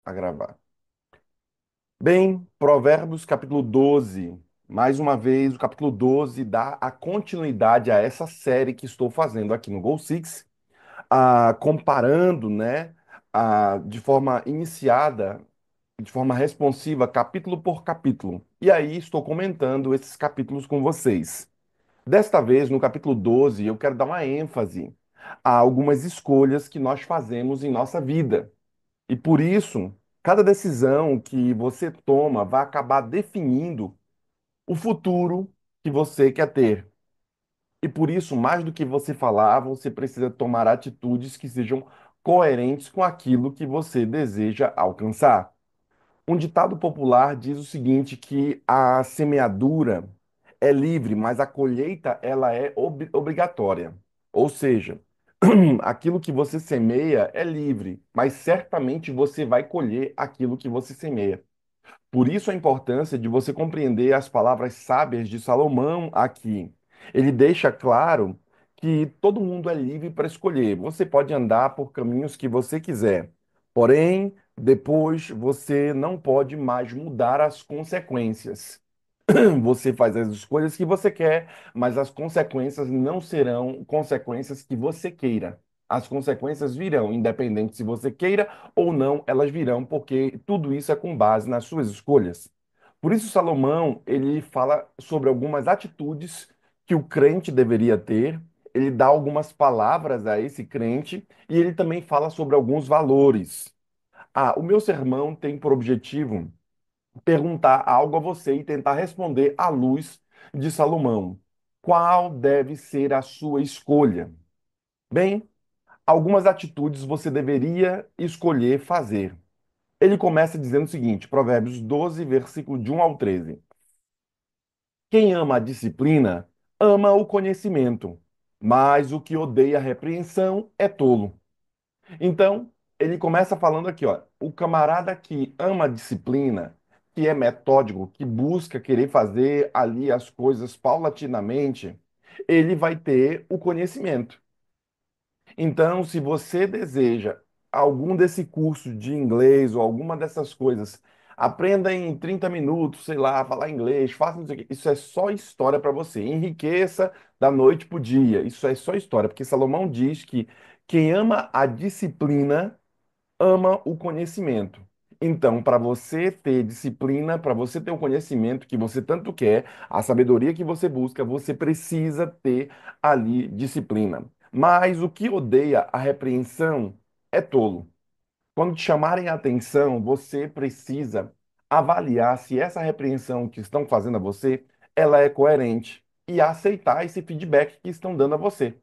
A gravar. Bem, Provérbios capítulo 12. Mais uma vez, o capítulo 12 dá a continuidade a essa série que estou fazendo aqui no Go Six, comparando, né, de forma iniciada, de forma responsiva, capítulo por capítulo. E aí estou comentando esses capítulos com vocês. Desta vez, no capítulo 12, eu quero dar uma ênfase a algumas escolhas que nós fazemos em nossa vida. E por isso, cada decisão que você toma vai acabar definindo o futuro que você quer ter. E por isso, mais do que você falar, você precisa tomar atitudes que sejam coerentes com aquilo que você deseja alcançar. Um ditado popular diz o seguinte, que a semeadura é livre, mas a colheita ela é obrigatória. Ou seja, aquilo que você semeia é livre, mas certamente você vai colher aquilo que você semeia. Por isso a importância de você compreender as palavras sábias de Salomão aqui. Ele deixa claro que todo mundo é livre para escolher. Você pode andar por caminhos que você quiser. Porém, depois você não pode mais mudar as consequências. Você faz as escolhas que você quer, mas as consequências não serão consequências que você queira. As consequências virão, independente se você queira ou não, elas virão, porque tudo isso é com base nas suas escolhas. Por isso, Salomão, ele fala sobre algumas atitudes que o crente deveria ter, ele dá algumas palavras a esse crente e ele também fala sobre alguns valores. O meu sermão tem por objetivo perguntar algo a você e tentar responder à luz de Salomão. Qual deve ser a sua escolha? Bem, algumas atitudes você deveria escolher fazer. Ele começa dizendo o seguinte, Provérbios 12, versículo de 1 ao 13. Quem ama a disciplina, ama o conhecimento, mas o que odeia a repreensão é tolo. Então, ele começa falando aqui, ó, o camarada que ama a disciplina, que é metódico, que busca querer fazer ali as coisas paulatinamente, ele vai ter o conhecimento. Então, se você deseja algum desse curso de inglês ou alguma dessas coisas, aprenda em 30 minutos, sei lá, falar inglês, faça não sei o quê. Isso é só história para você. Enriqueça da noite para o dia. Isso é só história, porque Salomão diz que quem ama a disciplina ama o conhecimento. Então, para você ter disciplina, para você ter o conhecimento que você tanto quer, a sabedoria que você busca, você precisa ter ali disciplina. Mas o que odeia a repreensão é tolo. Quando te chamarem a atenção, você precisa avaliar se essa repreensão que estão fazendo a você, ela é coerente e aceitar esse feedback que estão dando a você.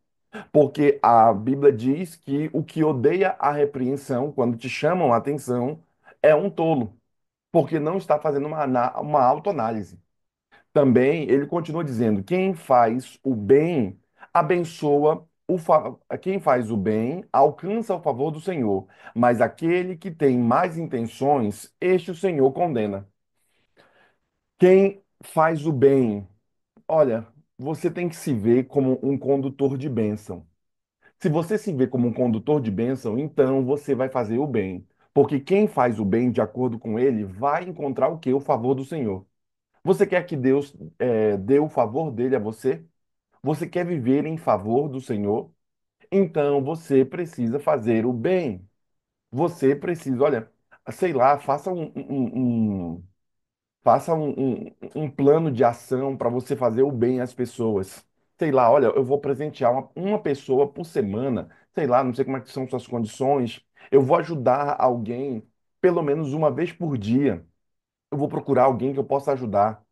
Porque a Bíblia diz que o que odeia a repreensão, quando te chamam a atenção, é um tolo, porque não está fazendo uma autoanálise. Também ele continua dizendo: quem faz o bem abençoa quem faz o bem alcança o favor do Senhor, mas aquele que tem mais intenções, este o Senhor condena. Quem faz o bem, olha, você tem que se ver como um condutor de bênção. Se você se vê como um condutor de bênção, então você vai fazer o bem. Porque quem faz o bem de acordo com ele vai encontrar o quê? O favor do Senhor. Você quer que Deus dê o favor dele a você? Você quer viver em favor do Senhor? Então você precisa fazer o bem. Você precisa, olha, sei lá, faça um plano de ação para você fazer o bem às pessoas. Sei lá, olha, eu vou presentear uma pessoa por semana. Sei lá, não sei como é que são suas condições. Eu vou ajudar alguém pelo menos uma vez por dia. Eu vou procurar alguém que eu possa ajudar.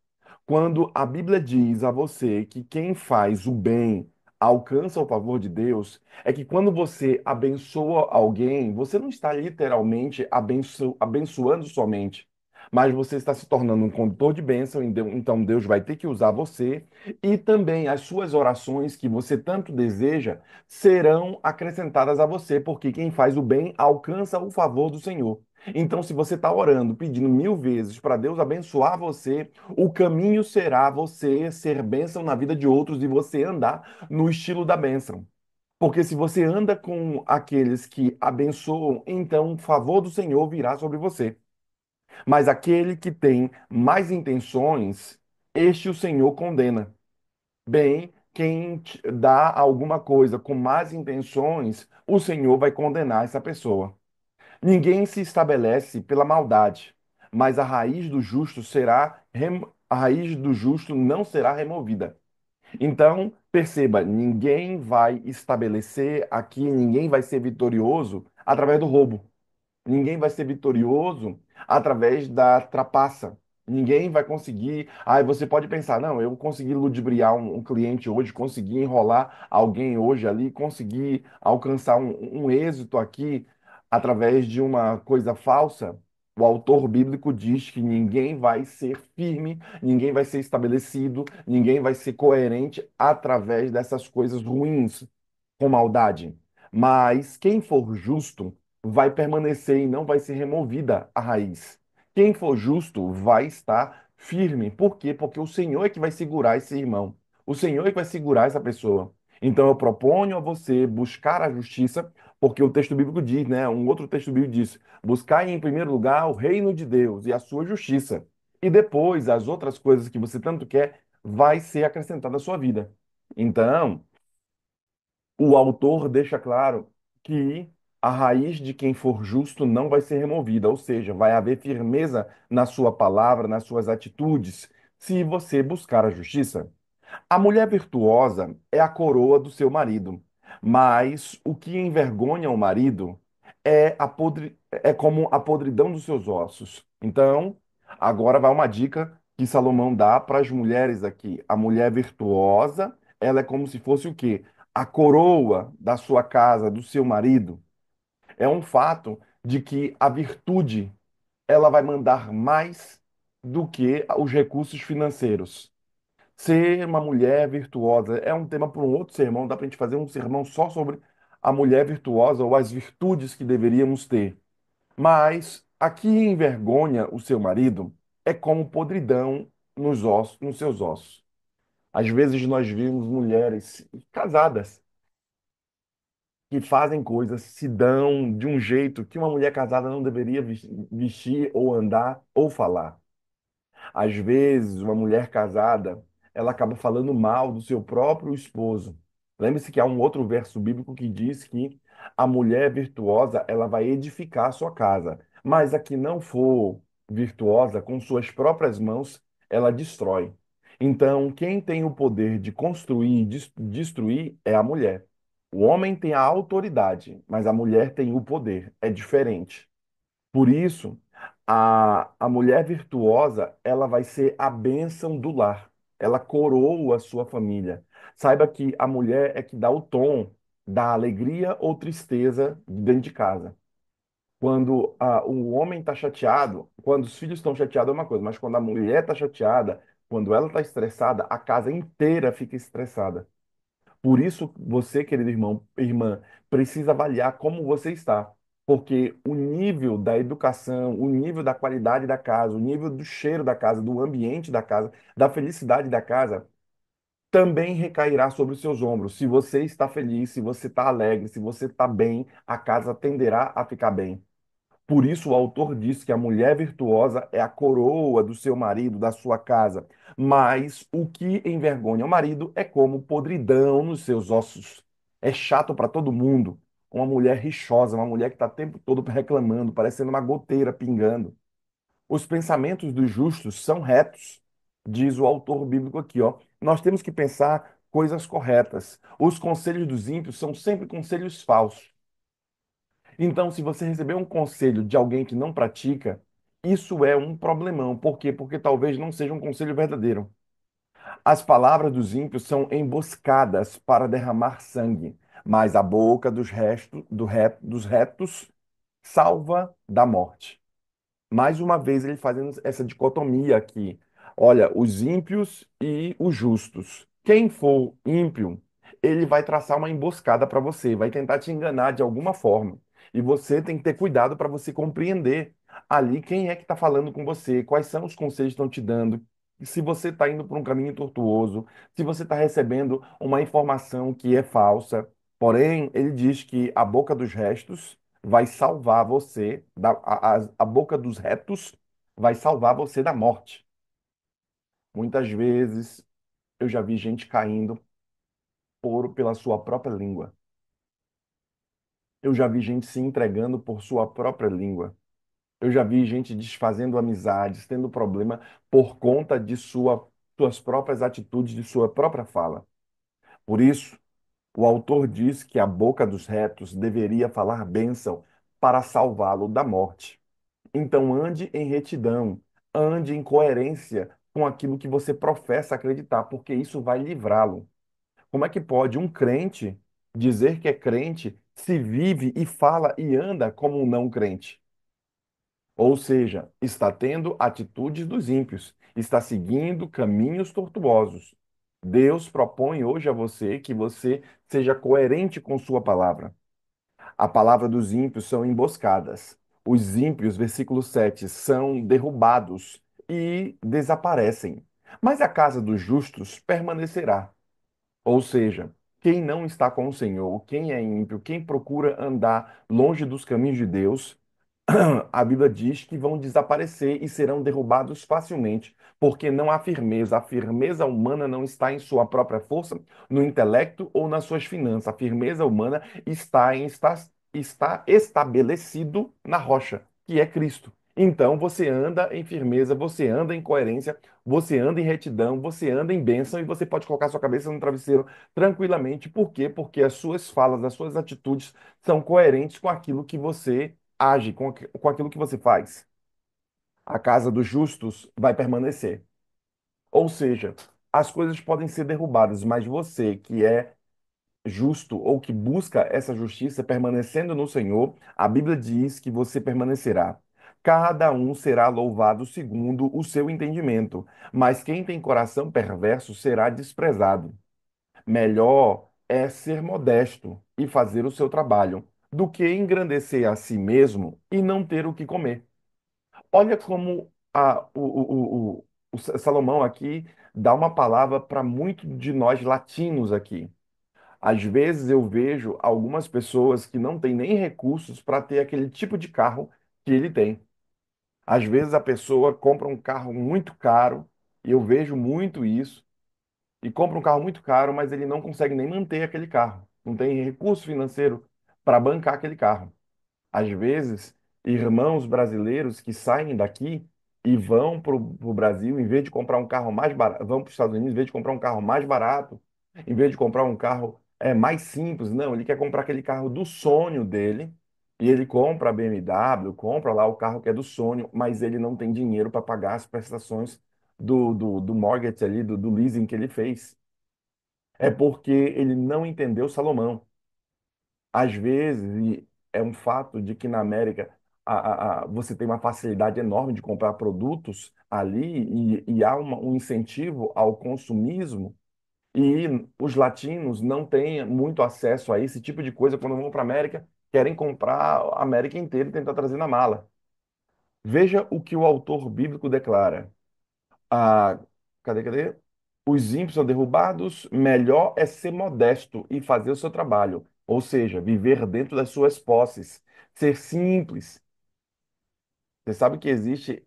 Quando a Bíblia diz a você que quem faz o bem alcança o favor de Deus, é que quando você abençoa alguém, você não está literalmente abençoando somente, mas você está se tornando um condutor de bênção, então Deus vai ter que usar você, e também as suas orações que você tanto deseja serão acrescentadas a você, porque quem faz o bem alcança o favor do Senhor. Então, se você está orando, pedindo 1000 vezes para Deus abençoar você, o caminho será você ser bênção na vida de outros e você andar no estilo da bênção. Porque se você anda com aqueles que abençoam, então o favor do Senhor virá sobre você. Mas aquele que tem mais intenções, este o Senhor condena. Bem, quem dá alguma coisa com más intenções, o Senhor vai condenar essa pessoa. Ninguém se estabelece pela maldade, mas a raiz do justo não será removida. Então, perceba, ninguém vai estabelecer aqui, ninguém vai ser vitorioso através do roubo. Ninguém vai ser vitorioso através da trapaça. Ninguém vai conseguir. Aí você pode pensar, não, eu consegui ludibriar um cliente hoje, consegui enrolar alguém hoje ali, consegui alcançar um êxito aqui através de uma coisa falsa. O autor bíblico diz que ninguém vai ser firme, ninguém vai ser estabelecido, ninguém vai ser coerente através dessas coisas ruins, com maldade. Mas quem for justo vai permanecer e não vai ser removida a raiz. Quem for justo vai estar firme. Por quê? Porque o Senhor é que vai segurar esse irmão. O Senhor é que vai segurar essa pessoa. Então eu proponho a você buscar a justiça, porque o texto bíblico diz, né? Um outro texto bíblico diz: buscai em primeiro lugar o reino de Deus e a sua justiça. E depois as outras coisas que você tanto quer vai ser acrescentada à sua vida. Então, o autor deixa claro que a raiz de quem for justo não vai ser removida, ou seja, vai haver firmeza na sua palavra, nas suas atitudes, se você buscar a justiça. A mulher virtuosa é a coroa do seu marido, mas o que envergonha o marido é como a podridão dos seus ossos. Então, agora vai uma dica que Salomão dá para as mulheres aqui. A mulher virtuosa, ela é como se fosse o quê? A coroa da sua casa, do seu marido. É um fato de que a virtude, ela vai mandar mais do que os recursos financeiros. Ser uma mulher virtuosa é um tema para um outro sermão. Dá para a gente fazer um sermão só sobre a mulher virtuosa ou as virtudes que deveríamos ter. Mas aqui envergonha o seu marido é como podridão nos ossos, nos seus ossos. Às vezes nós vemos mulheres casadas que fazem coisas, se dão de um jeito que uma mulher casada não deveria vestir ou andar ou falar. Às vezes, uma mulher casada, ela acaba falando mal do seu próprio esposo. Lembre-se que há um outro verso bíblico que diz que a mulher virtuosa, ela vai edificar a sua casa, mas a que não for virtuosa, com suas próprias mãos, ela destrói. Então, quem tem o poder de construir e destruir é a mulher. O homem tem a autoridade, mas a mulher tem o poder. É diferente. Por isso, a mulher virtuosa, ela vai ser a bênção do lar. Ela coroa a sua família. Saiba que a mulher é que dá o tom da alegria ou tristeza dentro de casa. Quando o homem está chateado, quando os filhos estão chateados é uma coisa, mas quando a mulher está chateada, quando ela está estressada, a casa inteira fica estressada. Por isso, você, querido irmão, irmã, precisa avaliar como você está. Porque o nível da educação, o nível da qualidade da casa, o nível do cheiro da casa, do ambiente da casa, da felicidade da casa, também recairá sobre os seus ombros. Se você está feliz, se você está alegre, se você está bem, a casa tenderá a ficar bem. Por isso, o autor diz que a mulher virtuosa é a coroa do seu marido, da sua casa. Mas o que envergonha o marido é como podridão nos seus ossos. É chato para todo mundo. Uma mulher rixosa, uma mulher que está o tempo todo reclamando, parecendo uma goteira pingando. Os pensamentos dos justos são retos, diz o autor bíblico aqui, ó. Nós temos que pensar coisas corretas. Os conselhos dos ímpios são sempre conselhos falsos. Então, se você receber um conselho de alguém que não pratica, isso é um problemão. Por quê? Porque talvez não seja um conselho verdadeiro. As palavras dos ímpios são emboscadas para derramar sangue, mas a boca dos retos salva da morte. Mais uma vez, ele fazendo essa dicotomia aqui. Olha, os ímpios e os justos. Quem for ímpio, ele vai traçar uma emboscada para você, vai tentar te enganar de alguma forma. E você tem que ter cuidado para você compreender ali quem é que está falando com você, quais são os conselhos que estão te dando, se você está indo por um caminho tortuoso, se você está recebendo uma informação que é falsa. Porém, ele diz que a boca dos restos vai salvar você, a boca dos retos vai salvar você da morte. Muitas vezes eu já vi gente caindo pela sua própria língua. Eu já vi gente se entregando por sua própria língua. Eu já vi gente desfazendo amizades, tendo problema por conta de suas próprias atitudes, de sua própria fala. Por isso, o autor diz que a boca dos retos deveria falar bênção para salvá-lo da morte. Então, ande em retidão, ande em coerência com aquilo que você professa acreditar, porque isso vai livrá-lo. Como é que pode um crente dizer que é crente se vive e fala e anda como um não crente? Ou seja, está tendo atitudes dos ímpios, está seguindo caminhos tortuosos. Deus propõe hoje a você que você seja coerente com sua palavra. A palavra dos ímpios são emboscadas. Os ímpios, versículo 7, são derrubados e desaparecem. Mas a casa dos justos permanecerá. Ou seja, quem não está com o Senhor, quem é ímpio, quem procura andar longe dos caminhos de Deus, a Bíblia diz que vão desaparecer e serão derrubados facilmente, porque não há firmeza. A firmeza humana não está em sua própria força, no intelecto ou nas suas finanças. A firmeza humana está estabelecido na rocha, que é Cristo. Então você anda em firmeza, você anda em coerência, você anda em retidão, você anda em bênção e você pode colocar sua cabeça no travesseiro tranquilamente. Por quê? Porque as suas falas, as suas atitudes são coerentes com aquilo que você age, com aquilo que você faz. A casa dos justos vai permanecer. Ou seja, as coisas podem ser derrubadas, mas você que é justo ou que busca essa justiça permanecendo no Senhor, a Bíblia diz que você permanecerá. Cada um será louvado segundo o seu entendimento, mas quem tem coração perverso será desprezado. Melhor é ser modesto e fazer o seu trabalho, do que engrandecer a si mesmo e não ter o que comer. Olha como o Salomão aqui dá uma palavra para muito de nós latinos aqui. Às vezes eu vejo algumas pessoas que não têm nem recursos para ter aquele tipo de carro que ele tem. Às vezes a pessoa compra um carro muito caro, e eu vejo muito isso, e compra um carro muito caro, mas ele não consegue nem manter aquele carro. Não tem recurso financeiro para bancar aquele carro. Às vezes, irmãos brasileiros que saem daqui e vão para o Brasil, em vez de comprar um carro mais barato, vão para os Estados Unidos, em vez de comprar um carro mais barato, em vez de comprar um carro mais simples, não, ele quer comprar aquele carro do sonho dele, e ele compra a BMW, compra lá o carro que é do sonho, mas ele não tem dinheiro para pagar as prestações do mortgage ali, do leasing que ele fez. É porque ele não entendeu Salomão. Às vezes, e é um fato de que na América você tem uma facilidade enorme de comprar produtos ali e há um incentivo ao consumismo e os latinos não têm muito acesso a esse tipo de coisa quando vão para a América, querem comprar a América inteira e tentar trazer na mala. Veja o que o autor bíblico declara. Ah, cadê? Os ímpios são derrubados, melhor é ser modesto e fazer o seu trabalho, ou seja, viver dentro das suas posses, ser simples. Você sabe que existe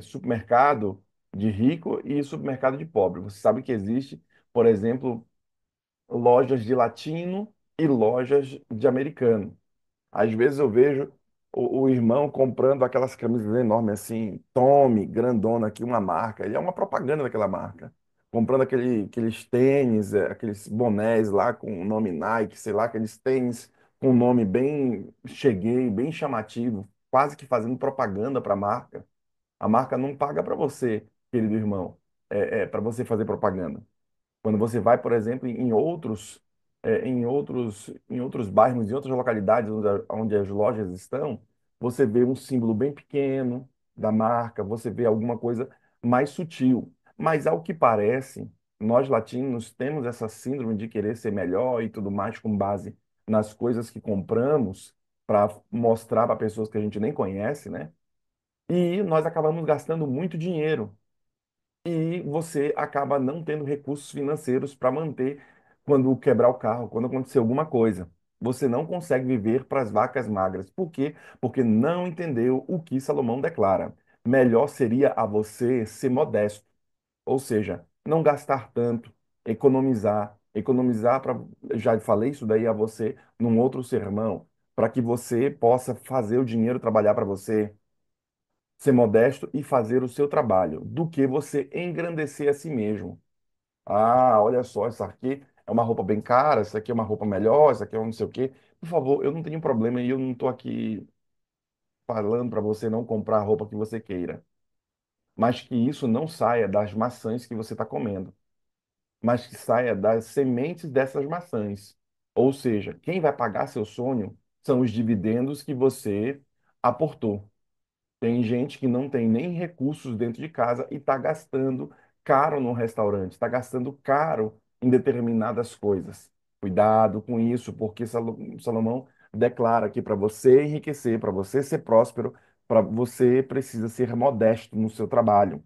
supermercado de rico e supermercado de pobre. Você sabe que existe, por exemplo, lojas de latino e lojas de americano. Às vezes eu vejo o irmão comprando aquelas camisas enormes assim, Tommy, grandona aqui, uma marca. Ele é uma propaganda daquela marca. Comprando aqueles tênis, aqueles bonés lá com o nome Nike, sei lá, aqueles tênis com um nome bem cheguei, bem chamativo, quase que fazendo propaganda para a marca. A marca não paga para você, querido irmão, para você fazer propaganda. Quando você vai, por exemplo, em outros bairros, em outras localidades onde as lojas estão, você vê um símbolo bem pequeno da marca, você vê alguma coisa mais sutil. Mas, ao que parece, nós latinos temos essa síndrome de querer ser melhor e tudo mais com base nas coisas que compramos para mostrar para pessoas que a gente nem conhece, né? E nós acabamos gastando muito dinheiro e você acaba não tendo recursos financeiros para manter quando quebrar o carro, quando acontecer alguma coisa. Você não consegue viver para as vacas magras. Por quê? Porque não entendeu o que Salomão declara. Melhor seria a você ser modesto, ou seja, não gastar tanto, economizar, economizar para, já falei isso daí a você num outro sermão, para que você possa fazer o dinheiro trabalhar para você, ser modesto e fazer o seu trabalho, do que você engrandecer a si mesmo. Ah, olha só, essa aqui é uma roupa bem cara, essa aqui é uma roupa melhor, essa aqui é um não sei o quê. Por favor, eu não tenho problema e eu não estou aqui falando para você não comprar a roupa que você queira. Mas que isso não saia das maçãs que você está comendo, mas que saia das sementes dessas maçãs. Ou seja, quem vai pagar seu sonho são os dividendos que você aportou. Tem gente que não tem nem recursos dentro de casa e está gastando caro no restaurante, está gastando caro em determinadas coisas. Cuidado com isso, porque Salomão declara que para você enriquecer, para você ser próspero, para você precisa ser modesto no seu trabalho,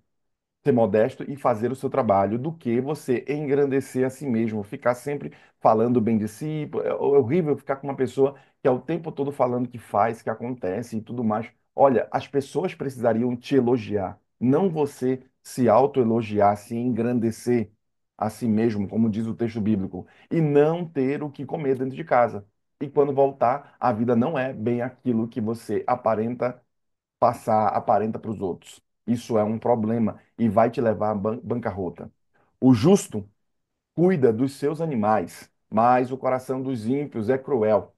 ser modesto e fazer o seu trabalho, do que você engrandecer a si mesmo, ficar sempre falando bem de si. É horrível ficar com uma pessoa que é o tempo todo falando que faz, que acontece e tudo mais. Olha, as pessoas precisariam te elogiar, não você se autoelogiar, se engrandecer a si mesmo, como diz o texto bíblico, e não ter o que comer dentro de casa. E quando voltar, a vida não é bem aquilo que você aparenta passar, aparenta para os outros. Isso é um problema e vai te levar à bancarrota. O justo cuida dos seus animais, mas o coração dos ímpios é cruel.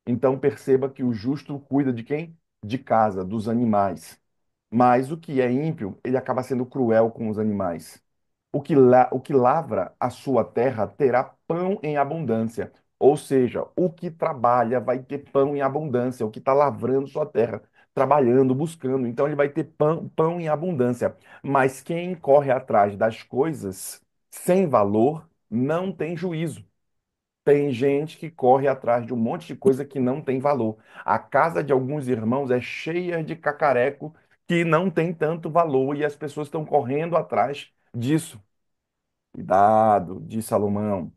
Então perceba que o justo cuida de quem? De casa, dos animais. Mas o que é ímpio, ele acaba sendo cruel com os animais. O que lavra a sua terra terá pão em abundância. Ou seja, o que trabalha vai ter pão em abundância. O que está lavrando sua terra, trabalhando, buscando. Então ele vai ter pão em abundância. Mas quem corre atrás das coisas sem valor não tem juízo. Tem gente que corre atrás de um monte de coisa que não tem valor. A casa de alguns irmãos é cheia de cacareco que não tem tanto valor e as pessoas estão correndo atrás disso. Cuidado, diz Salomão.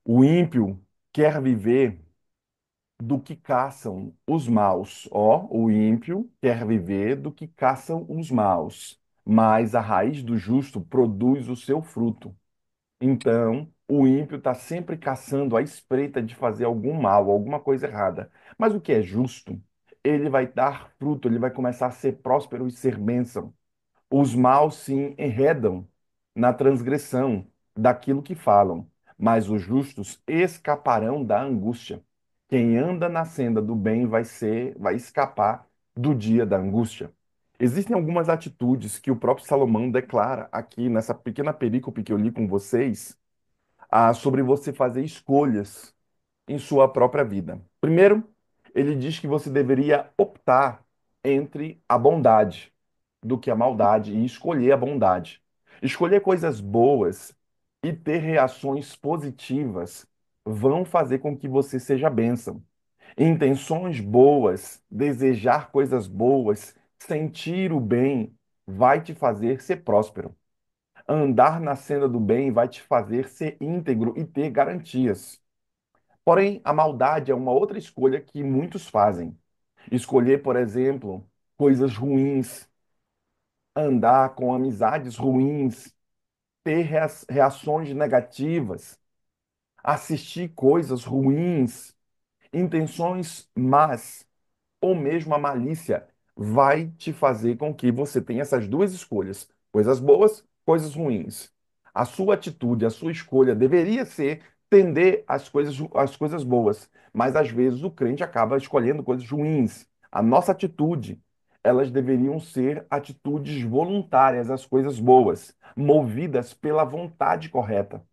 O ímpio quer viver do que caçam os maus. Ó, o ímpio quer viver do que caçam os maus, mas a raiz do justo produz o seu fruto. Então, o ímpio está sempre caçando à espreita de fazer algum mal, alguma coisa errada. Mas o que é justo, ele vai dar fruto, ele vai começar a ser próspero e ser bênção. Os maus se enredam na transgressão daquilo que falam, mas os justos escaparão da angústia. Quem anda na senda do bem vai escapar do dia da angústia. Existem algumas atitudes que o próprio Salomão declara aqui nessa pequena perícope que eu li com vocês, sobre você fazer escolhas em sua própria vida. Primeiro, ele diz que você deveria optar entre a bondade do que a maldade e escolher a bondade. Escolher coisas boas e ter reações positivas vão fazer com que você seja bênção. Intenções boas, desejar coisas boas, sentir o bem, vai te fazer ser próspero. Andar na senda do bem vai te fazer ser íntegro e ter garantias. Porém, a maldade é uma outra escolha que muitos fazem. Escolher, por exemplo, coisas ruins, andar com amizades ruins, ter reações negativas, assistir coisas ruins, intenções más, ou mesmo a malícia, vai te fazer com que você tenha essas duas escolhas: coisas boas, coisas ruins. A sua atitude, a sua escolha deveria ser tender às coisas boas, mas às vezes o crente acaba escolhendo coisas ruins. A nossa atitude, elas deveriam ser atitudes voluntárias às coisas boas, movidas pela vontade correta.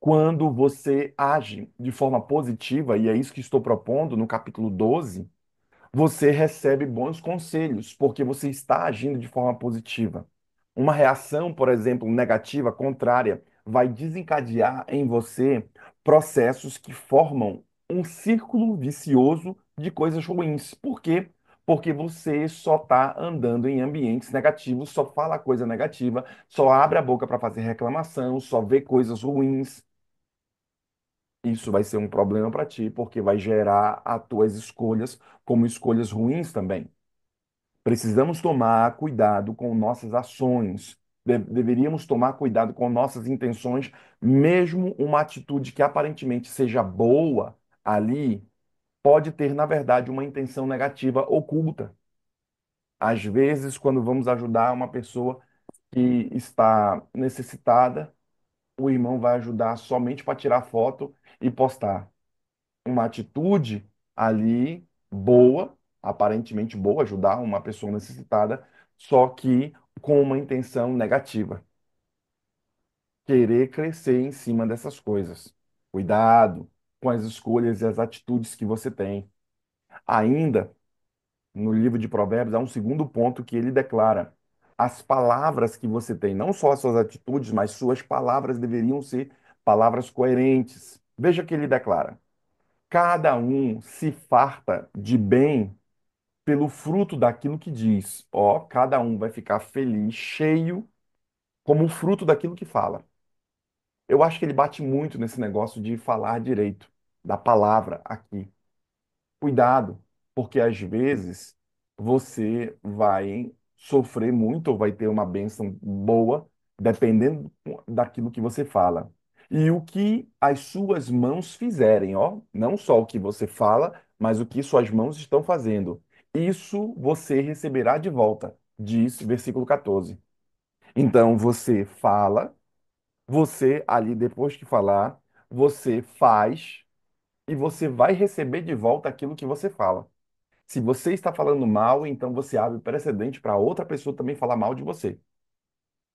Quando você age de forma positiva, e é isso que estou propondo no capítulo 12, você recebe bons conselhos, porque você está agindo de forma positiva. Uma reação, por exemplo, negativa, contrária, vai desencadear em você processos que formam um círculo vicioso de coisas ruins. Por quê? porque você só está andando em ambientes negativos, só fala coisa negativa, só abre a boca para fazer reclamação, só vê coisas ruins. Isso vai ser um problema para ti, porque vai gerar as tuas escolhas como escolhas ruins também. Precisamos tomar cuidado com nossas ações. Deveríamos tomar cuidado com nossas intenções, mesmo uma atitude que aparentemente seja boa ali, pode ter, na verdade, uma intenção negativa oculta. Às vezes, quando vamos ajudar uma pessoa que está necessitada, o irmão vai ajudar somente para tirar foto e postar. Uma atitude ali boa, aparentemente boa, ajudar uma pessoa necessitada, só que com uma intenção negativa. Querer crescer em cima dessas coisas. Cuidado com as escolhas e as atitudes que você tem. Ainda, no livro de Provérbios, há um segundo ponto que ele declara: as palavras que você tem, não só as suas atitudes, mas suas palavras deveriam ser palavras coerentes. Veja que ele declara: cada um se farta de bem pelo fruto daquilo que diz. Ó, cada um vai ficar feliz, cheio, como o fruto daquilo que fala. Eu acho que ele bate muito nesse negócio de falar direito, da palavra aqui. Cuidado, porque às vezes você vai sofrer muito ou vai ter uma bênção boa, dependendo daquilo que você fala. E o que as suas mãos fizerem, ó, não só o que você fala, mas o que suas mãos estão fazendo. Isso você receberá de volta, diz versículo 14. Então você fala, você ali depois que falar, você faz e você vai receber de volta aquilo que você fala. Se você está falando mal, então você abre precedente para outra pessoa também falar mal de você.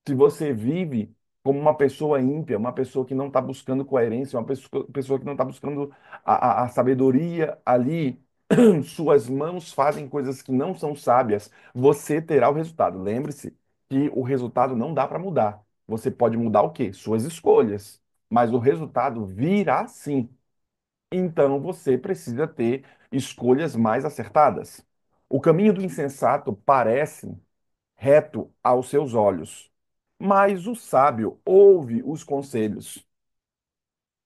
Se você vive como uma pessoa ímpia, uma pessoa que não está buscando coerência, uma pessoa que não está buscando a sabedoria ali, suas mãos fazem coisas que não são sábias, você terá o resultado. Lembre-se que o resultado não dá para mudar. Você pode mudar o quê? Suas escolhas. Mas o resultado virá sim. Então você precisa ter escolhas mais acertadas. O caminho do insensato parece reto aos seus olhos, mas o sábio ouve os conselhos.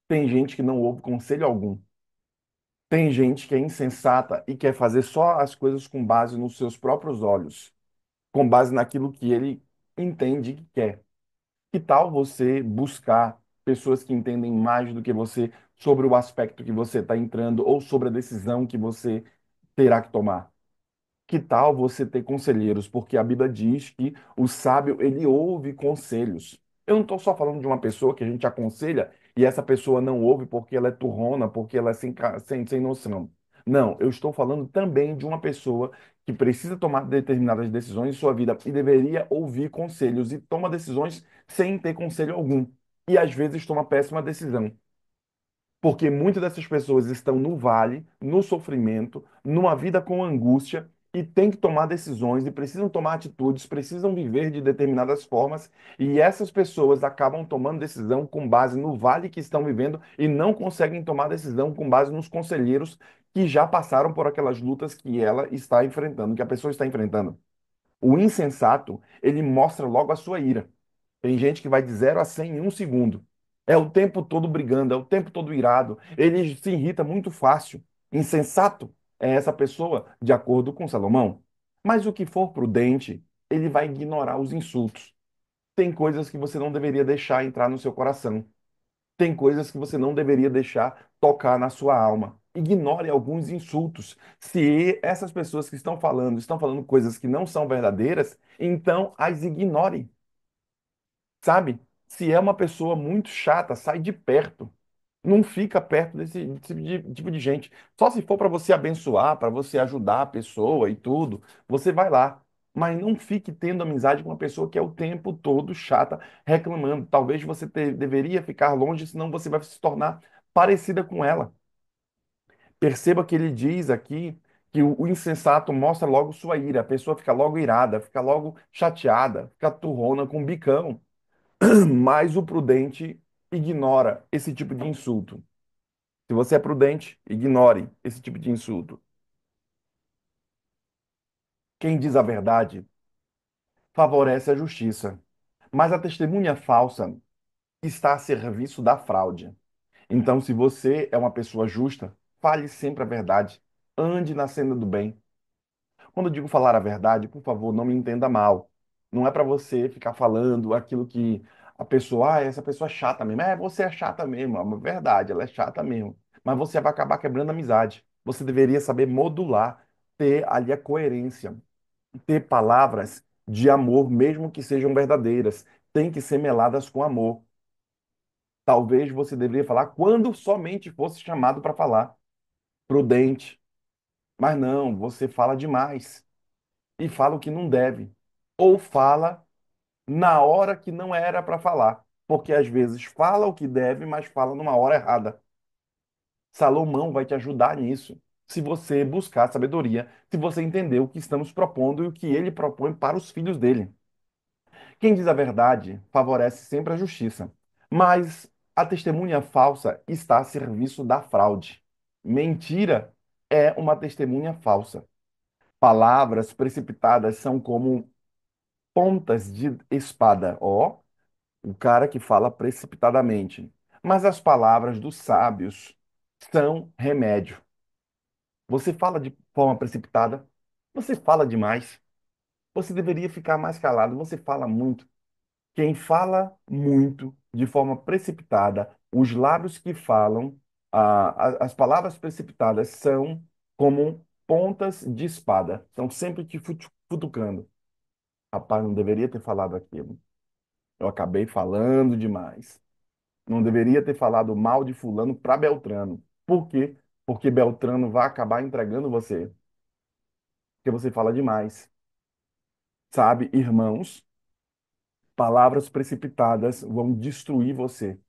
Tem gente que não ouve conselho algum. Tem gente que é insensata e quer fazer só as coisas com base nos seus próprios olhos, com base naquilo que ele entende que quer. Que tal você buscar pessoas que entendem mais do que você sobre o aspecto que você está entrando ou sobre a decisão que você terá que tomar? Que tal você ter conselheiros? Porque a Bíblia diz que o sábio, ele ouve conselhos. Eu não estou só falando de uma pessoa que a gente aconselha e essa pessoa não ouve porque ela é turrona, porque ela é sem noção. Não, eu estou falando também de uma pessoa que precisa tomar determinadas decisões em sua vida e deveria ouvir conselhos e toma decisões sem ter conselho algum. E às vezes toma péssima decisão. Porque muitas dessas pessoas estão no vale, no sofrimento, numa vida com angústia e têm que tomar decisões e precisam tomar atitudes, precisam viver de determinadas formas, e essas pessoas acabam tomando decisão com base no vale que estão vivendo e não conseguem tomar decisão com base nos conselheiros que já passaram por aquelas lutas que ela está enfrentando, que a pessoa está enfrentando. O insensato, ele mostra logo a sua ira. Tem gente que vai de 0 a 100 em um segundo. É o tempo todo brigando, é o tempo todo irado. Ele se irrita muito fácil. Insensato é essa pessoa, de acordo com Salomão. Mas o que for prudente, ele vai ignorar os insultos. Tem coisas que você não deveria deixar entrar no seu coração. Tem coisas que você não deveria deixar tocar na sua alma. Ignore alguns insultos. Se essas pessoas que estão falando coisas que não são verdadeiras, então as ignore. Sabe? Se é uma pessoa muito chata, sai de perto. Não fica perto desse tipo de gente. Só se for para você abençoar, para você ajudar a pessoa e tudo, você vai lá. Mas não fique tendo amizade com uma pessoa que é o tempo todo chata, reclamando. Talvez você deveria ficar longe, senão você vai se tornar parecida com ela. Perceba que ele diz aqui que o insensato mostra logo sua ira. A pessoa fica logo irada, fica logo chateada, fica turrona com bicão. Mas o prudente ignora esse tipo de insulto. Se você é prudente, ignore esse tipo de insulto. Quem diz a verdade favorece a justiça, mas a testemunha falsa está a serviço da fraude. Então, se você é uma pessoa justa, fale sempre a verdade. Ande na senda do bem. Quando eu digo falar a verdade, por favor, não me entenda mal. Não é para você ficar falando aquilo que a pessoa, essa pessoa é chata mesmo. É, você é chata mesmo, é uma verdade, ela é chata mesmo. Mas você vai acabar quebrando a amizade. Você deveria saber modular, ter ali a coerência, ter palavras de amor, mesmo que sejam verdadeiras. Tem que ser meladas com amor. Talvez você deveria falar quando somente fosse chamado para falar. Prudente. Mas não, você fala demais e fala o que não deve. Ou fala na hora que não era para falar. Porque às vezes fala o que deve, mas fala numa hora errada. Salomão vai te ajudar nisso. Se você buscar sabedoria, se você entender o que estamos propondo e o que ele propõe para os filhos dele. Quem diz a verdade favorece sempre a justiça, mas a testemunha falsa está a serviço da fraude. Mentira é uma testemunha falsa. Palavras precipitadas são como pontas de espada. Ó, o cara que fala precipitadamente. Mas as palavras dos sábios são remédio. Você fala de forma precipitada, você fala demais. Você deveria ficar mais calado, você fala muito. Quem fala muito de forma precipitada, os lábios que falam, as palavras precipitadas são como pontas de espada, estão sempre te futucando. Rapaz, não deveria ter falado aquilo. Eu acabei falando demais. Não deveria ter falado mal de fulano para Beltrano. Por quê? Porque Beltrano vai acabar entregando você, porque você fala demais. Sabe, irmãos, palavras precipitadas vão destruir você.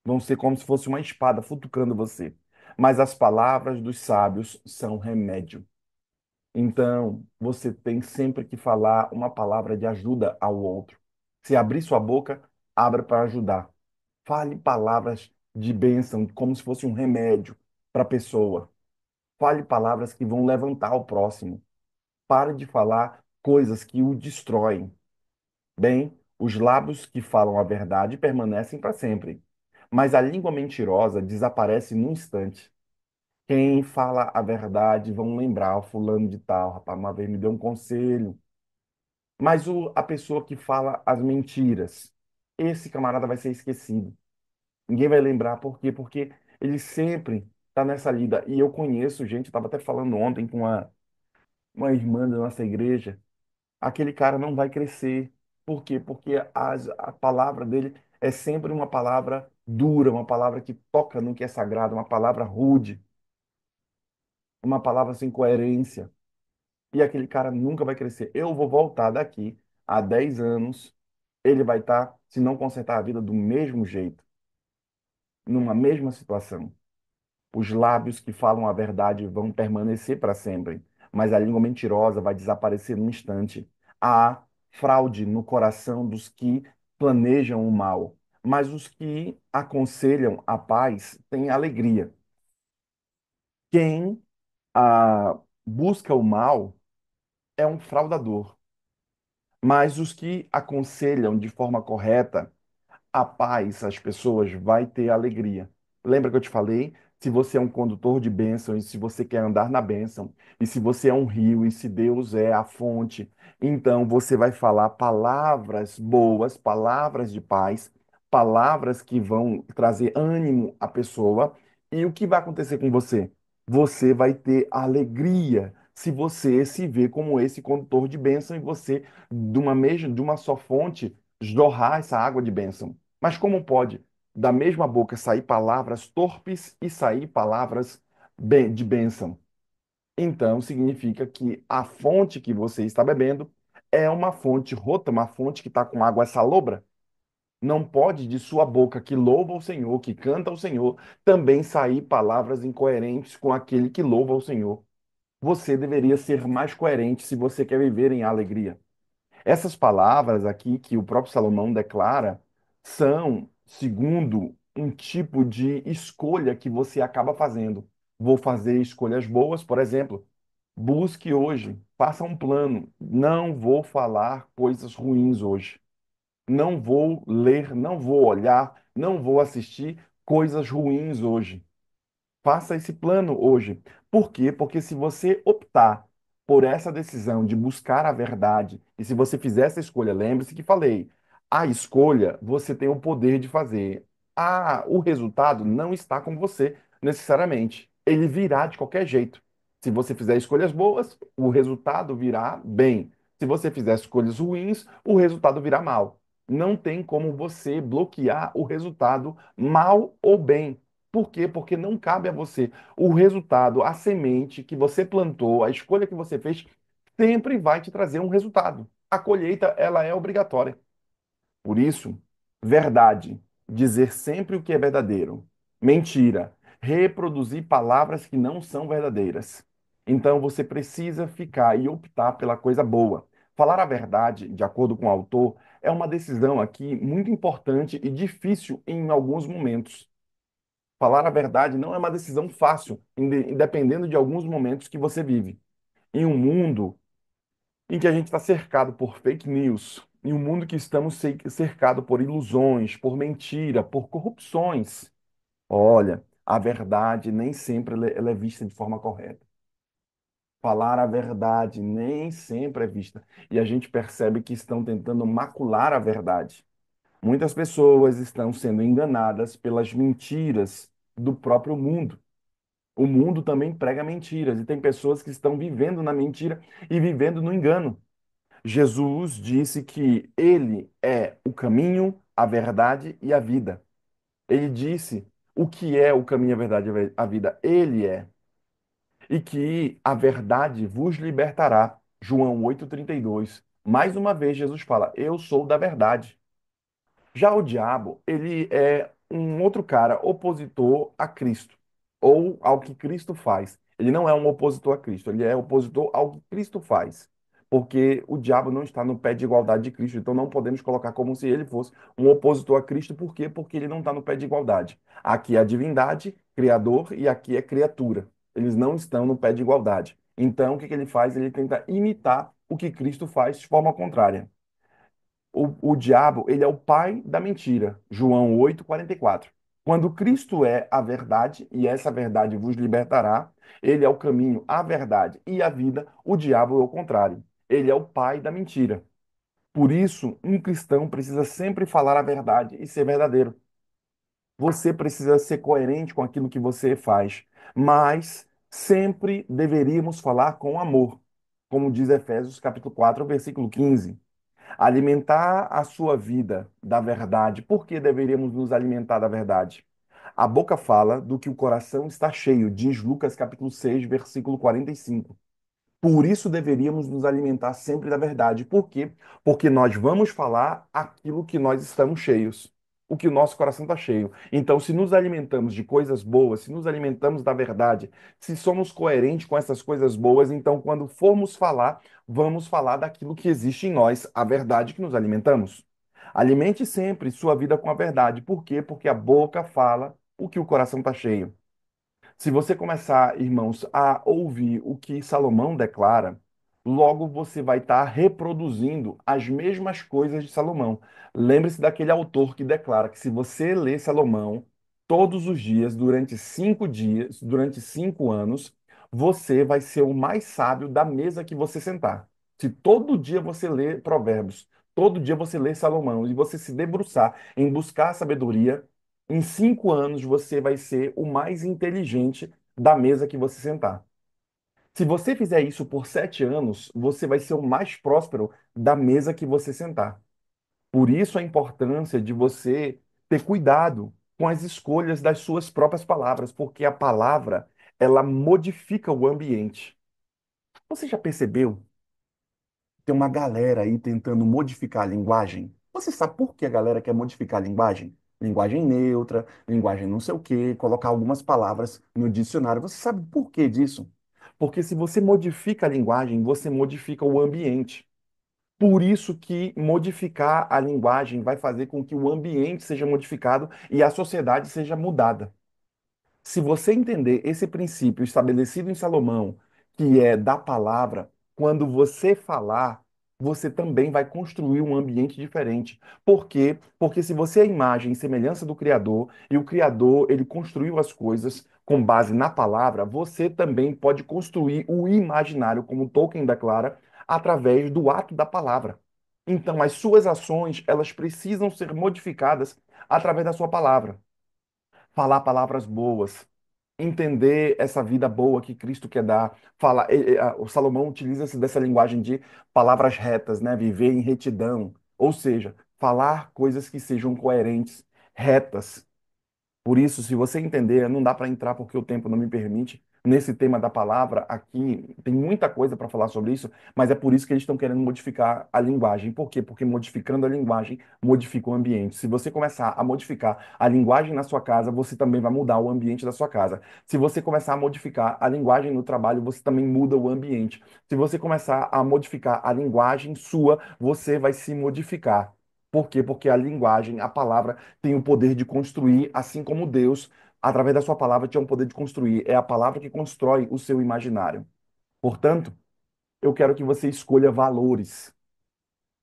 Vão ser como se fosse uma espada futucando você. Mas as palavras dos sábios são remédio. Então, você tem sempre que falar uma palavra de ajuda ao outro. Se abrir sua boca, abra para ajudar. Fale palavras de bênção, como se fosse um remédio para a pessoa. Fale palavras que vão levantar o próximo. Pare de falar coisas que o destroem. Bem, os lábios que falam a verdade permanecem para sempre, mas a língua mentirosa desaparece num instante. Quem fala a verdade vão lembrar, o fulano de tal, rapaz, uma vez me deu um conselho. Mas a pessoa que fala as mentiras, esse camarada vai ser esquecido. Ninguém vai lembrar por quê? Porque ele sempre está nessa lida. E eu conheço gente, eu estava até falando ontem com uma irmã da nossa igreja, aquele cara não vai crescer. Por quê? Porque a palavra dele é sempre uma palavra dura, uma palavra que toca no que é sagrado, uma palavra rude, uma palavra sem coerência. E aquele cara nunca vai crescer. Eu vou voltar daqui a 10 anos, ele vai estar, se não consertar a vida, do mesmo jeito, numa mesma situação. Os lábios que falam a verdade vão permanecer para sempre, mas a língua mentirosa vai desaparecer num instante. Há fraude no coração dos que planejam o mal, mas os que aconselham a paz têm alegria. Quem busca o mal é um fraudador, mas os que aconselham de forma correta a paz, as pessoas vai ter alegria. Lembra que eu te falei? Se você é um condutor de bênção e se você quer andar na bênção, e se você é um rio e se Deus é a fonte, então você vai falar palavras boas, palavras de paz, palavras que vão trazer ânimo à pessoa. E o que vai acontecer com você? Você vai ter alegria se você se vê como esse condutor de bênção e você, de uma só fonte, jorrar essa água de bênção. Mas como pode da mesma boca sair palavras torpes e sair palavras de bênção? Então, significa que a fonte que você está bebendo é uma fonte rota, uma fonte que está com água salobra. Não pode de sua boca que louva o Senhor, que canta ao Senhor, também sair palavras incoerentes com aquele que louva o Senhor. Você deveria ser mais coerente se você quer viver em alegria. Essas palavras aqui que o próprio Salomão declara são segundo um tipo de escolha que você acaba fazendo. Vou fazer escolhas boas, por exemplo. Busque hoje, faça um plano. Não vou falar coisas ruins hoje. Não vou ler, não vou olhar, não vou assistir coisas ruins hoje. Faça esse plano hoje. Por quê? Porque se você optar por essa decisão de buscar a verdade, e se você fizer essa escolha, lembre-se que falei, a escolha você tem o poder de fazer. O resultado não está com você necessariamente. Ele virá de qualquer jeito. Se você fizer escolhas boas, o resultado virá bem. Se você fizer escolhas ruins, o resultado virá mal. Não tem como você bloquear o resultado mal ou bem. Por quê? Porque não cabe a você. O resultado, a semente que você plantou, a escolha que você fez, sempre vai te trazer um resultado. A colheita, ela é obrigatória. Por isso, verdade, dizer sempre o que é verdadeiro. Mentira, reproduzir palavras que não são verdadeiras. Então você precisa ficar e optar pela coisa boa. Falar a verdade, de acordo com o autor, é uma decisão aqui muito importante e difícil em alguns momentos. Falar a verdade não é uma decisão fácil, dependendo de alguns momentos que você vive. Em um mundo em que a gente está cercado por fake news, em um mundo que estamos cercado por ilusões, por mentira, por corrupções, olha, a verdade nem sempre ela é vista de forma correta. Falar a verdade nem sempre é vista. E a gente percebe que estão tentando macular a verdade. Muitas pessoas estão sendo enganadas pelas mentiras do próprio mundo. O mundo também prega mentiras e tem pessoas que estão vivendo na mentira e vivendo no engano. Jesus disse que ele é o caminho, a verdade e a vida. Ele disse o que é o caminho, a verdade e a vida. Ele é. E que a verdade vos libertará. João 8,32. Mais uma vez, Jesus fala: Eu sou da verdade. Já o diabo, ele é um outro cara opositor a Cristo, ou ao que Cristo faz. Ele não é um opositor a Cristo, ele é opositor ao que Cristo faz. Porque o diabo não está no pé de igualdade de Cristo, então não podemos colocar como se ele fosse um opositor a Cristo, por quê? Porque ele não está no pé de igualdade. Aqui é a divindade, criador, e aqui é criatura. Eles não estão no pé de igualdade. Então, o que que ele faz? Ele tenta imitar o que Cristo faz de forma contrária. O diabo, ele é o pai da mentira. João 8,44. Quando Cristo é a verdade, e essa verdade vos libertará, ele é o caminho, a verdade e a vida, o diabo é o contrário. Ele é o pai da mentira. Por isso, um cristão precisa sempre falar a verdade e ser verdadeiro. Você precisa ser coerente com aquilo que você faz, mas sempre deveríamos falar com amor, como diz Efésios capítulo 4, versículo 15. Alimentar a sua vida da verdade. Por que deveríamos nos alimentar da verdade? A boca fala do que o coração está cheio, diz Lucas capítulo 6, versículo 45. Por isso deveríamos nos alimentar sempre da verdade. Por quê? Porque nós vamos falar aquilo que nós estamos cheios, o que o nosso coração está cheio. Então, se nos alimentamos de coisas boas, se nos alimentamos da verdade, se somos coerentes com essas coisas boas, então quando formos falar, vamos falar daquilo que existe em nós, a verdade que nos alimentamos. Alimente sempre sua vida com a verdade. Por quê? Porque a boca fala o que o coração está cheio. Se você começar, irmãos, a ouvir o que Salomão declara, logo você vai estar reproduzindo as mesmas coisas de Salomão. Lembre-se daquele autor que declara que se você ler Salomão todos os dias, durante 5 anos, você vai ser o mais sábio da mesa que você sentar. Se todo dia você ler Provérbios, todo dia você ler Salomão e você se debruçar em buscar a sabedoria, em 5 anos você vai ser o mais inteligente da mesa que você sentar. Se você fizer isso por 7 anos, você vai ser o mais próspero da mesa que você sentar. Por isso a importância de você ter cuidado com as escolhas das suas próprias palavras, porque a palavra, ela modifica o ambiente. Você já percebeu? Tem uma galera aí tentando modificar a linguagem. Você sabe por que a galera quer modificar a linguagem? Linguagem neutra, linguagem não sei o quê, colocar algumas palavras no dicionário. Você sabe por que disso? Porque se você modifica a linguagem, você modifica o ambiente. Por isso que modificar a linguagem vai fazer com que o ambiente seja modificado e a sociedade seja mudada. Se você entender esse princípio estabelecido em Salomão, que é da palavra, quando você falar, você também vai construir um ambiente diferente. Por quê? Porque se você é a imagem e semelhança do Criador, e o Criador, ele construiu as coisas com base na palavra, você também pode construir o imaginário, como Tolkien declara, através do ato da palavra. Então, as suas ações, elas precisam ser modificadas através da sua palavra. Falar palavras boas, entender essa vida boa que Cristo quer dar. O Salomão utiliza-se dessa linguagem de palavras retas, né? Viver em retidão, ou seja, falar coisas que sejam coerentes, retas. Por isso, se você entender, não dá para entrar porque o tempo não me permite. Nesse tema da palavra, aqui tem muita coisa para falar sobre isso, mas é por isso que eles estão querendo modificar a linguagem. Por quê? Porque modificando a linguagem, modifica o ambiente. Se você começar a modificar a linguagem na sua casa, você também vai mudar o ambiente da sua casa. Se você começar a modificar a linguagem no trabalho, você também muda o ambiente. Se você começar a modificar a linguagem sua, você vai se modificar. Por quê? Porque a linguagem, a palavra, tem o poder de construir, assim como Deus, através da sua palavra, tinha o poder de construir. É a palavra que constrói o seu imaginário. Portanto, eu quero que você escolha valores.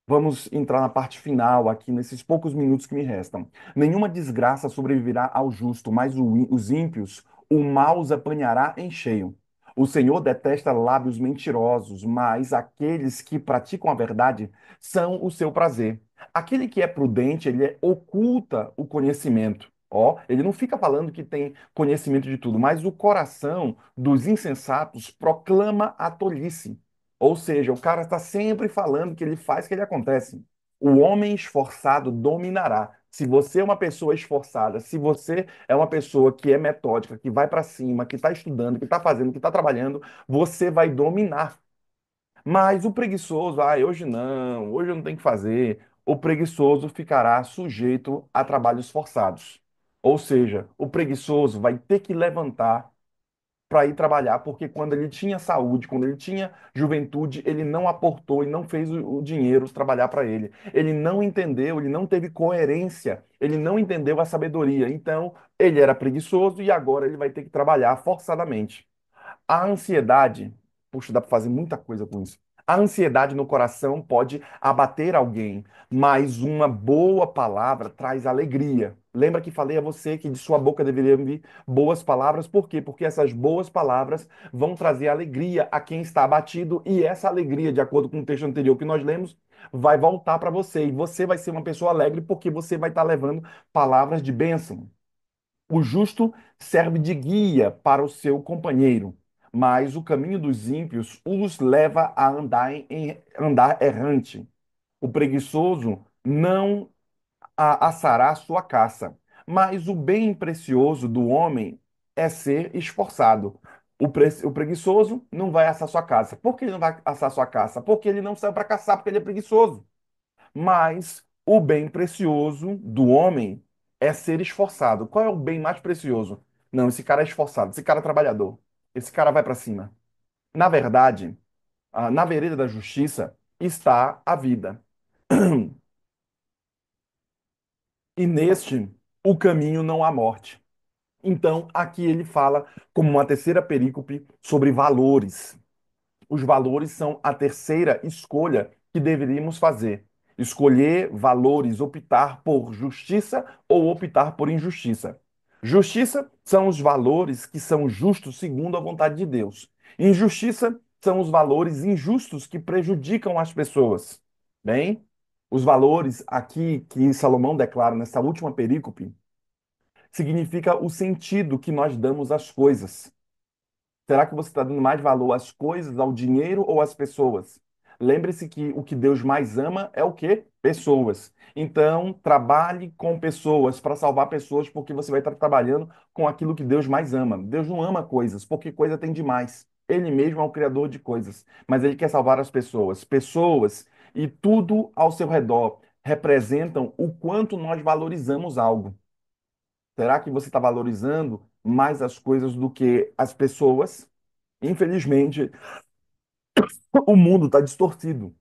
Vamos entrar na parte final aqui, nesses poucos minutos que me restam. Nenhuma desgraça sobreviverá ao justo, mas os ímpios o mal os apanhará em cheio. O Senhor detesta lábios mentirosos, mas aqueles que praticam a verdade são o seu prazer. Aquele que é prudente, oculta o conhecimento. Ó, ele não fica falando que tem conhecimento de tudo, mas o coração dos insensatos proclama a tolice. Ou seja, o cara está sempre falando que ele faz, que ele acontece. O homem esforçado dominará. Se você é uma pessoa esforçada, se você é uma pessoa que é metódica, que vai para cima, que está estudando, que está fazendo, que está trabalhando, você vai dominar. Mas o preguiçoso, hoje não, hoje eu não tenho que fazer. O preguiçoso ficará sujeito a trabalhos forçados. Ou seja, o preguiçoso vai ter que levantar para ir trabalhar, porque quando ele tinha saúde, quando ele tinha juventude, ele não aportou e não fez o dinheiro trabalhar para ele. Ele não entendeu, ele não teve coerência, ele não entendeu a sabedoria. Então, ele era preguiçoso e agora ele vai ter que trabalhar forçadamente. A ansiedade, puxa, dá para fazer muita coisa com isso. A ansiedade no coração pode abater alguém, mas uma boa palavra traz alegria. Lembra que falei a você que de sua boca deveriam vir boas palavras? Por quê? Porque essas boas palavras vão trazer alegria a quem está abatido, e essa alegria, de acordo com o texto anterior que nós lemos, vai voltar para você. E você vai ser uma pessoa alegre porque você vai estar levando palavras de bênção. O justo serve de guia para o seu companheiro, mas o caminho dos ímpios os leva a andar errante. O preguiçoso não assará sua caça, mas o bem precioso do homem é ser esforçado. O preguiçoso não vai assar sua caça. Por que ele não vai assar sua caça? Porque ele não saiu para caçar, porque ele é preguiçoso. Mas o bem precioso do homem é ser esforçado. Qual é o bem mais precioso? Não, esse cara é esforçado, esse cara é trabalhador, esse cara vai para cima. Na verdade, na vereda da justiça está a vida. E neste, o caminho não há morte. Então, aqui ele fala como uma terceira perícope sobre valores. Os valores são a terceira escolha que deveríamos fazer. Escolher valores, optar por justiça ou optar por injustiça. Justiça são os valores que são justos segundo a vontade de Deus. Injustiça são os valores injustos que prejudicam as pessoas. Bem, os valores aqui que Salomão declara nessa última perícope significa o sentido que nós damos às coisas. Será que você está dando mais valor às coisas, ao dinheiro ou às pessoas? Lembre-se que o que Deus mais ama é o quê? Pessoas. Então, trabalhe com pessoas para salvar pessoas, porque você vai estar trabalhando com aquilo que Deus mais ama. Deus não ama coisas, porque coisa tem demais. Ele mesmo é o criador de coisas, mas ele quer salvar as pessoas. Pessoas e tudo ao seu redor representam o quanto nós valorizamos algo. Será que você está valorizando mais as coisas do que as pessoas? Infelizmente, o mundo está distorcido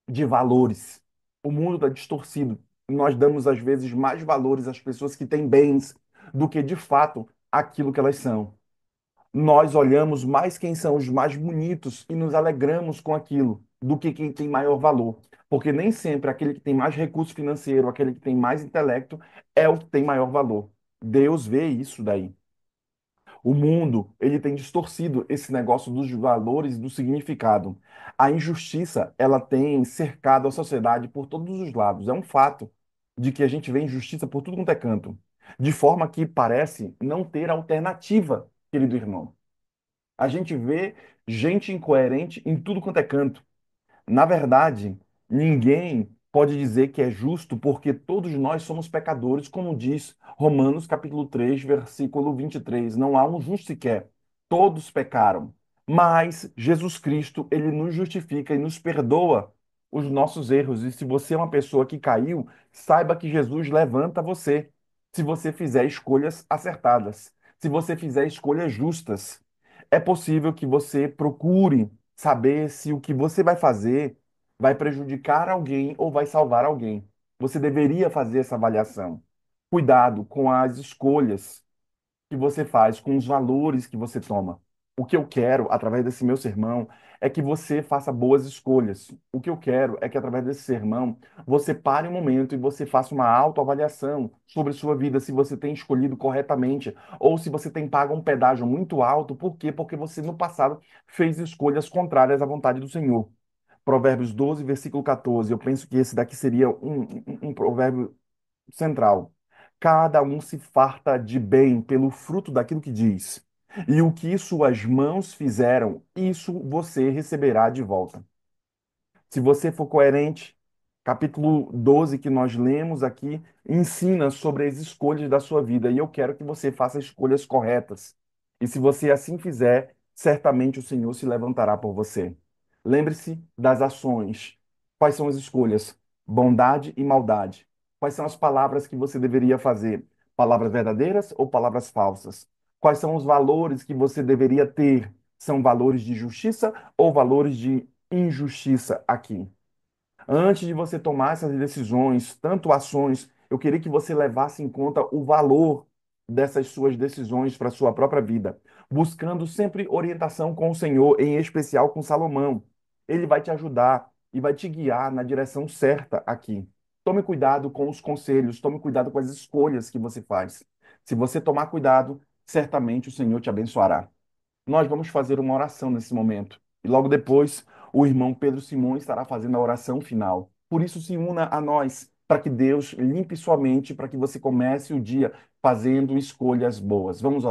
de valores. O mundo está distorcido. Nós damos, às vezes, mais valores às pessoas que têm bens do que, de fato, aquilo que elas são. Nós olhamos mais quem são os mais bonitos e nos alegramos com aquilo do que quem tem maior valor. Porque nem sempre aquele que tem mais recurso financeiro, aquele que tem mais intelecto, é o que tem maior valor. Deus vê isso daí. O mundo, ele tem distorcido esse negócio dos valores e do significado. A injustiça, ela tem cercado a sociedade por todos os lados. É um fato de que a gente vê injustiça por tudo quanto é canto, de forma que parece não ter alternativa, querido irmão. A gente vê gente incoerente em tudo quanto é canto. Na verdade, ninguém pode dizer que é justo, porque todos nós somos pecadores, como diz Romanos capítulo 3, versículo 23. Não há um justo sequer. Todos pecaram. Mas Jesus Cristo, ele nos justifica e nos perdoa os nossos erros. E se você é uma pessoa que caiu, saiba que Jesus levanta você. Se você fizer escolhas acertadas, se você fizer escolhas justas, é possível que você procure saber se o que você vai fazer vai prejudicar alguém ou vai salvar alguém. Você deveria fazer essa avaliação. Cuidado com as escolhas que você faz, com os valores que você toma. O que eu quero, através desse meu sermão, é que você faça boas escolhas. O que eu quero é que, através desse sermão, você pare um momento e você faça uma autoavaliação sobre sua vida, se você tem escolhido corretamente ou se você tem pago um pedágio muito alto. Por quê? Porque você, no passado, fez escolhas contrárias à vontade do Senhor. Provérbios 12, versículo 14. Eu penso que esse daqui seria um provérbio central. Cada um se farta de bem pelo fruto daquilo que diz. E o que suas mãos fizeram, isso você receberá de volta. Se você for coerente, capítulo 12 que nós lemos aqui ensina sobre as escolhas da sua vida e eu quero que você faça escolhas corretas. E se você assim fizer, certamente o Senhor se levantará por você. Lembre-se das ações. Quais são as escolhas? Bondade e maldade. Quais são as palavras que você deveria fazer? Palavras verdadeiras ou palavras falsas? Quais são os valores que você deveria ter? São valores de justiça ou valores de injustiça aqui? Antes de você tomar essas decisões, tanto ações, eu queria que você levasse em conta o valor dessas suas decisões para a sua própria vida, buscando sempre orientação com o Senhor, em especial com Salomão. Ele vai te ajudar e vai te guiar na direção certa aqui. Tome cuidado com os conselhos, tome cuidado com as escolhas que você faz. Se você tomar cuidado, certamente o Senhor te abençoará. Nós vamos fazer uma oração nesse momento. E logo depois, o irmão Pedro Simões estará fazendo a oração final. Por isso, se una a nós, para que Deus limpe sua mente, para que você comece o dia fazendo escolhas boas. Vamos orar.